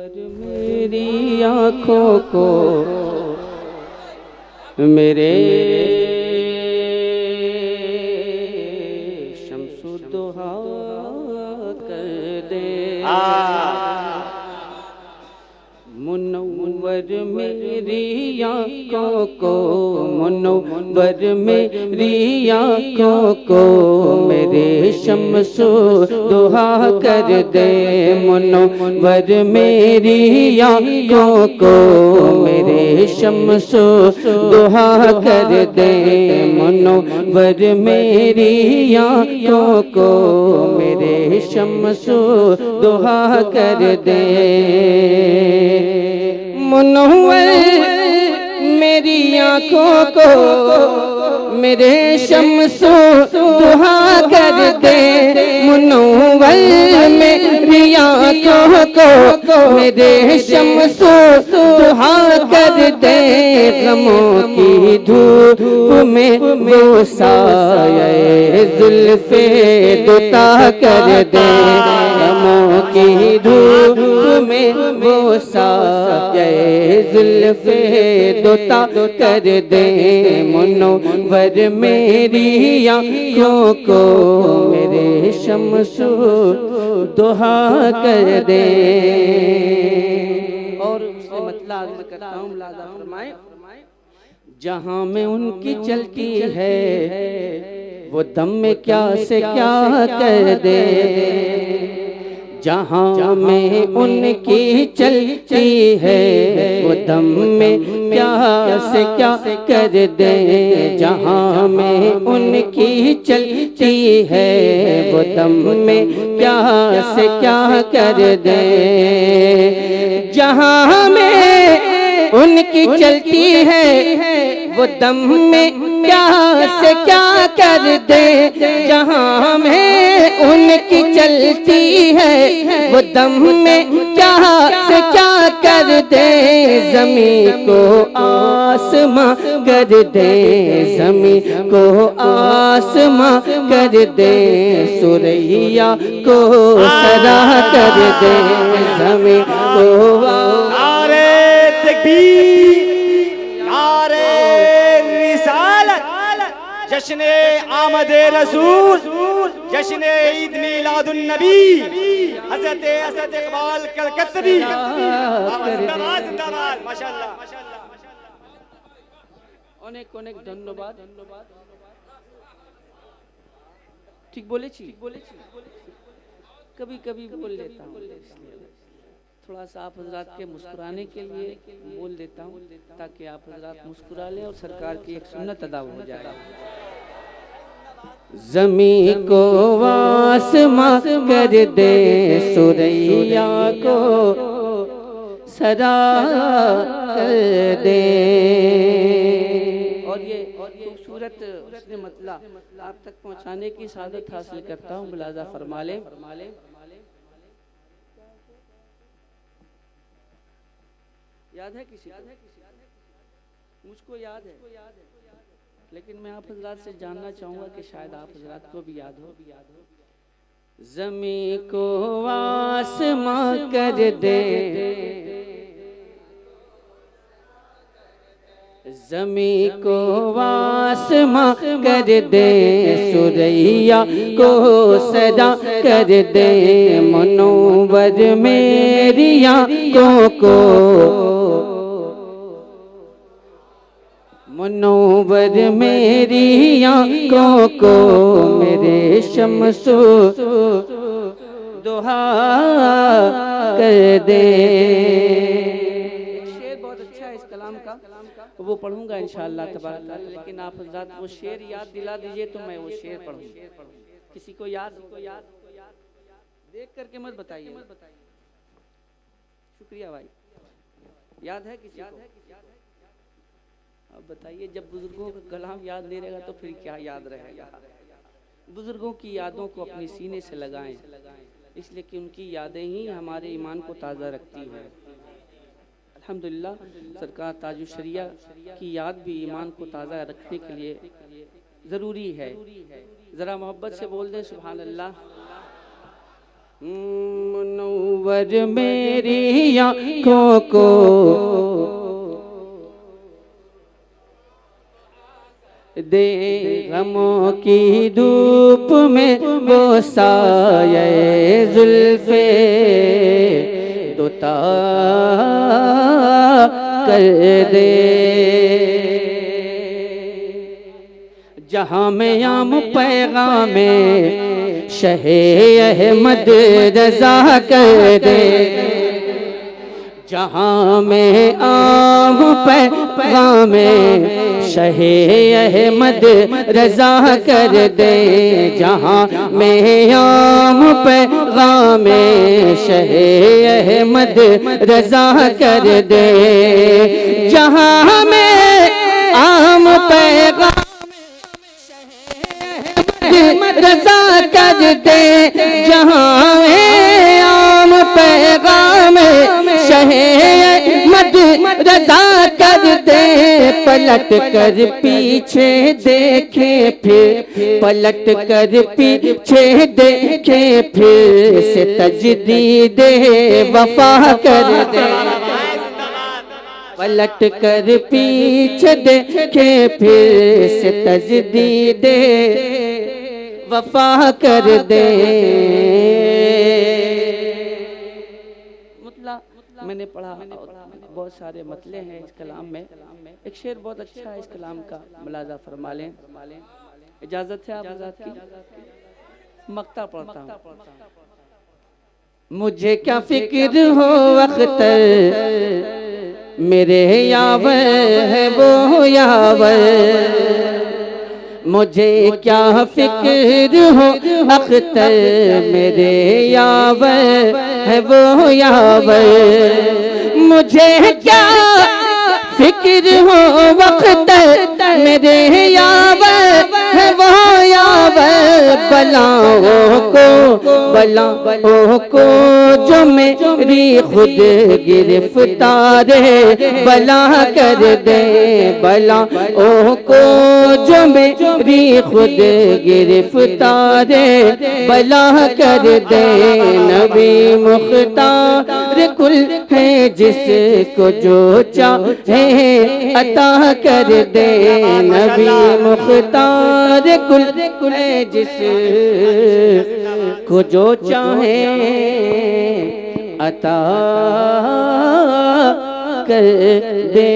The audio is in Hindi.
मेरी आँखों को मेरे शम्सुद्दोहा कर दे। मुनव्वर मेरी आँखों को, मुनव्वर मेरी आँखों को मेरे शम्सुद्दोहा कर दे। मुनव्वर मेरी आँखों को मेरे शम्सुद्दोहा कर दे। मुनव्वर मेरी आँखों को मेरे शम्सुद्दोहा कर दे। मुनव्वर मेरी आँखों को मेरे शम्सुद्दोहा कर दे। मुनव्वर मेरी आँखों को मेरे शम्सुद्दोहा कर दे। गमों की धूप में वो साये जुल्फे दुता कर दे। गमों की धूप में वो साये जुल्फे दुता कर दे। मुनव्वर मेरी आँखों को मेरे शम्सुद्दोहा कर दे। और उससे मतलब अर्ज करता हूँ, मुलाज़ा फरमाए, जहाँ में उनकी चलती है वो दम में क्या से क्या कर दे। जहाँ में उनकी चलती है वो दम में क्या से क्या कर दे। जहाँ में उनकी चलती है वो दम में क्या से क्या कर दे। जहाँ में उनकी चलती है वो दम में क्या से क्या कर दे। जहाँ में उनकी चलती है वो दम में क्या से क्या कर दे। ज़मीं को आसमां कर दे, ज़मीं को आसमां कर दे। सुरैया को सरा कर दे, ज़मीं को। नारे तकबीर, नारे रिसालत, जश्न आमदे रसूल, जश्न ईद मिलादुन नबी, हज़रत असद इकबाल कलकत्ती। जिंदाबाद जिंदाबाद, माशाअल्लाह। অনেক অনেক ধন্যবাদ। ঠিক বলেছি? कभी कभी बोल लेता हूँ, थोड़ा सा आप हजरात के मुस्कुराने के लिए बोल देता हूँ, ताकि आप हजरात मुस्कुरा लें और सरकार की एक सुन्नत अदा हो जाए। ज़मीं को आसमां कर दे, सुरैया को सरा कर दे। और ये खूबसूरत उसने मतलब आप तक पहुँचाने की सादत हासिल करता हूँ। मुलाज़ा फरमा ले। याद है किसी को? मुझको याद है, लेकिन मैं आप हजरात से जानना चाहूँगा कि शायद आप हजरात को भी याद हो। ज़मीं को आसमां कर दे, ज़मीं को आसमां कर दे। सुरैया को सदा कर दे। मुनव्वर मेरी आँखों को, मुनव्वर मेरी आँखों को मेरे शम्सुद्दोहा कर दे। शेर बहुत अच्छा है इस कलाम का, वो पढ़ूंगा इंशाअल्लाह तबारक ताला। लेकिन आप हज़रात वो शेर याद दिला दीजिए तो मैं वो शेर पढ़ूंगा। किसी को याद देख करके मत बताइए। शुक्रिया भाई। याद है किसी को? अब बताइए, जब बुजुर्गों का कलाम याद नहीं रहेगा तो फिर क्या याद रहेगा। बुजुर्गों की यादों को अपने सीने से लगाएं, इसलिए कि उनकी यादें ही हमारे ईमान को ताज़ा रखती हैं। अल्हम्दुलिल्लाह, सरकार ताजुल शरिया की याद भी ईमान को ताज़ा रखने के लिए ज़रूरी है। ज़रा मोहब्बत से बोल दें सुभान अल्लाह। वर मेरी आँखों को दे गमों की धूप में वो साये जुल्फे दुता कर दे। जहाँ में आम पैगाम में शहे अहमद रजा कर दे। जहाँ में आम पैगाम में शहे अहमद रजा कर दे। जहाँ में आम पैगाम में शहे अहमद रजा कर दे। जहाँ में आम पैगाम रजा कर दे। जहाँ आम पैगाम शहे मद रजा कर दे। पलट कर पीछे देखे फिर, पलट कर पीछे देखे फिर से तजदीद वफा कर दे। पलट कर पीछे देखे फिर से तजदीद वफा कर दे। मैंने पढ़ा बहुत सारे मतले हैं इस कलाम में। एक शेर बहुत अच्छा है इस कलाम का, मुलाजा फरमा लें। इजाजत है आप हज़रात की? मक्ता पढ़ता हूँ। मुझे क्या फिक्र हो अख्तर मेरे यावर है वो यावर। मुझे क्या फिक्र हो अख्तर मेरे यावर है वो यावर। मुझे क्या फिक्र हो अख्तर मेरे यावर है वो यावर। बलाओं को जो मेरी खुद गिरफ्तार है बला कर दे। बलाओं को जो मेरी खुद गिरफ्तार है बला कर दे। नबी मुख्तार कुल है जिसको जो चाहे अता कर दे। नबी मुख्तार कुल है जिसको जो चाहे अता कर दे।